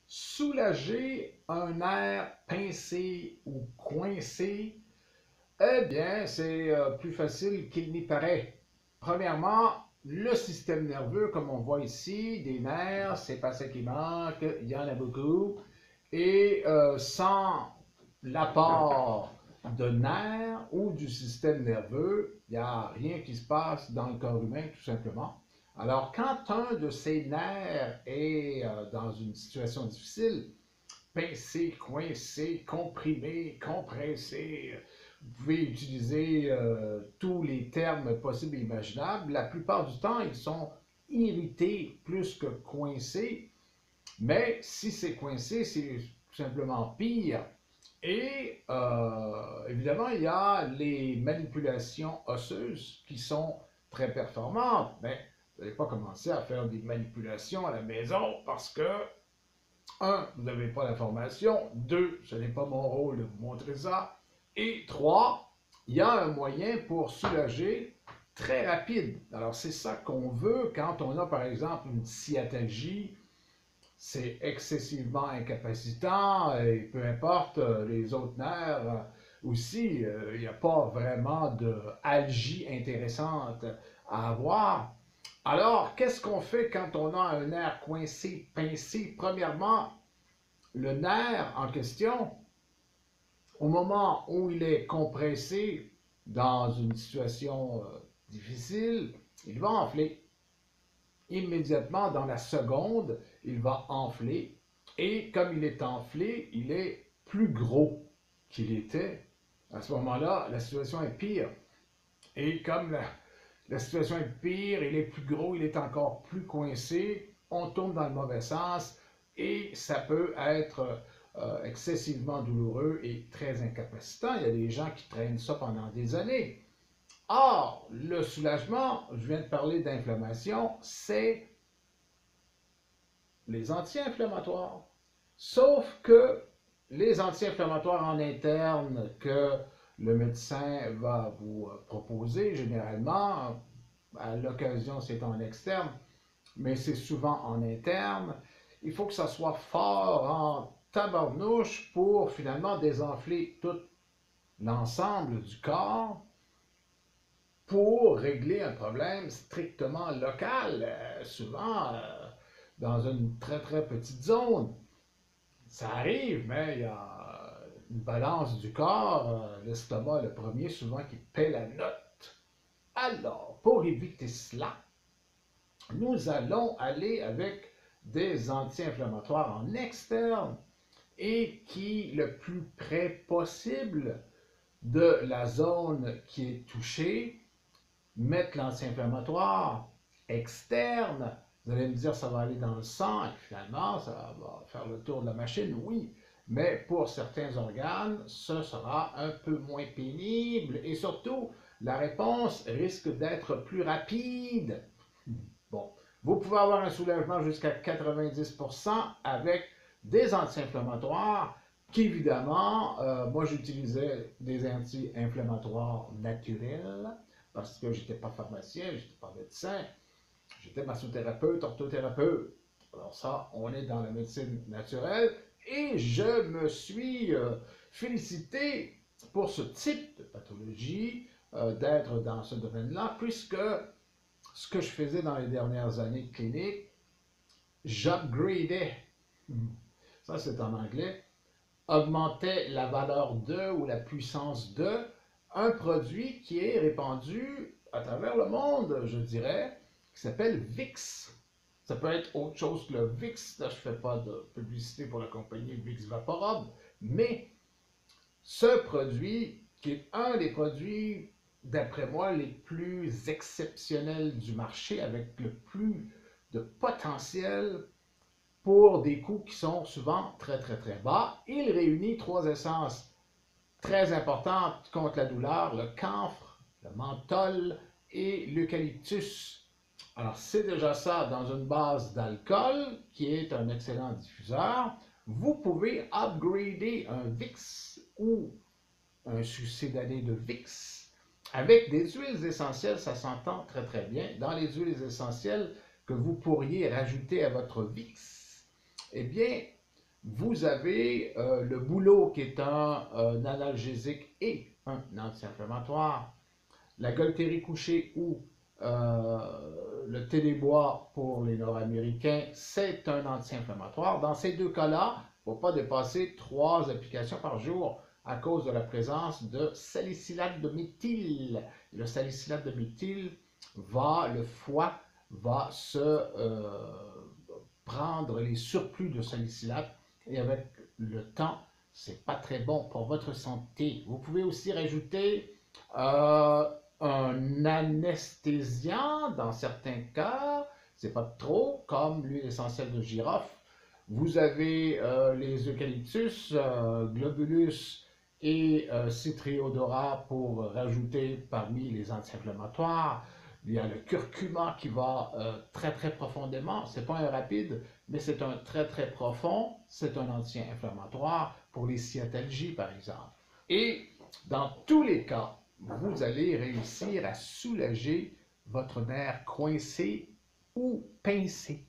Soulager un nerf pincé ou coincé, eh bien, c'est plus facile qu'il n'y paraît. Premièrement, le système nerveux, comme on voit ici, des nerfs, c'est pas ça qui manque, il y en a beaucoup. Et sans l'apport de nerfs ou du système nerveux, il n'y a rien qui se passe dans le corps humain, tout simplement. Alors, quand un de ces nerfs est dans une situation difficile, pincé, coincé, comprimé, compressé, vous pouvez utiliser tous les termes possibles et imaginables. La plupart du temps, ils sont irrités plus que coincés, mais si c'est coincé, c'est tout simplement pire. Et évidemment, il y a les manipulations osseuses qui sont très performantes, mais vous n'allez pas commencer à faire des manipulations à la maison parce que, un, vous n'avez pas l'information, deux, ce n'est pas mon rôle de vous montrer ça, et trois, il y a un moyen pour soulager très rapide. Alors c'est ça qu'on veut quand on a par exemple une sciatalgie, c'est excessivement incapacitant et peu importe les autres nerfs aussi, il n'y a pas vraiment de algie intéressante à avoir. Alors, qu'est-ce qu'on fait quand on a un nerf coincé, pincé? Premièrement, le nerf en question, au moment où il est compressé dans une situation difficile, il va enfler. Immédiatement, dans la seconde, il va enfler. Et comme il est enflé, il est plus gros qu'il était. À ce moment-là, la situation est pire. Et comme la situation est pire, il est plus gros, il est encore plus coincé, on tourne dans le mauvais sens et ça peut être excessivement douloureux et très incapacitant. Il y a des gens qui traînent ça pendant des années. Or, le soulagement, je viens de parler d'inflammation, c'est les anti-inflammatoires. Sauf que les anti-inflammatoires en interne que le médecin va vous proposer, généralement, à l'occasion c'est en externe, mais c'est souvent en interne, il faut que ça soit fort en tabarnouche pour finalement désenfler tout l'ensemble du corps pour régler un problème strictement local, souvent dans une très très petite zone. Ça arrive, mais il y a une balance du corps, l'estomac le premier souvent qui paie la note. Alors, pour éviter cela, nous allons aller avec des anti-inflammatoires en externe et qui, le plus près possible de la zone qui est touchée, mettre l'anti-inflammatoire externe. Vous allez me dire, ça va aller dans le sang, et finalement, ça va faire le tour de la machine, oui. Mais pour certains organes, ce sera un peu moins pénible et surtout, la réponse risque d'être plus rapide. Bon, vous pouvez avoir un soulagement jusqu'à 90% avec des anti-inflammatoires qu'évidemment, moi j'utilisais des anti-inflammatoires naturels parce que je n'étais pas pharmacien, je n'étais pas médecin, j'étais massothérapeute, orthothérapeute. Alors ça, on est dans la médecine naturelle et je me suis félicité pour ce type de pathologie d'être dans ce domaine-là puisque ce que je faisais dans les dernières années cliniques, j'upgradais, ça c'est en anglais, augmentait la valeur de ou la puissance de un produit qui est répandu à travers le monde, je dirais, qui s'appelle VIX. Ça peut être autre chose que le VIX. Là, je ne fais pas de publicité pour la compagnie VIX Vaporub, mais ce produit, qui est un des produits, d'après moi, les plus exceptionnels du marché, avec le plus de potentiel pour des coûts qui sont souvent très très très bas. Il réunit trois essences très importantes contre la douleur, le camphre, le menthol et l'eucalyptus. Alors c'est déjà ça dans une base d'alcool qui est un excellent diffuseur. Vous pouvez upgrader un VIX ou un succédané de VIX avec des huiles essentielles, ça s'entend très très bien. Dans les huiles essentielles que vous pourriez rajouter à votre VIX, eh bien, Vous avez le bouleau qui est un analgésique et un anti-inflammatoire. La Gualtérie couchée ou le thé des bois pour les Nord-Américains, c'est un anti-inflammatoire. Dans ces deux cas-là, il ne faut pas dépasser 3 applications par jour à cause de la présence de salicylate de méthyle. Le salicylate de méthyle le foie va prendre les surplus de salicylate et avec le temps, c'est pas très bon pour votre santé. Vous pouvez aussi rajouter un anesthésiant dans certains cas, c'est pas trop, comme l'huile essentielle de girofle. Vous avez les eucalyptus, globulus et citriodora pour rajouter parmi les anti-inflammatoires. Il y a le curcuma qui va très très profondément. C'est pas un rapide, mais c'est un très très profond. C'est un anti-inflammatoire pour les sciatalgies par exemple. Et dans tous les cas, vous allez réussir à soulager votre nerf coincé ou pincé.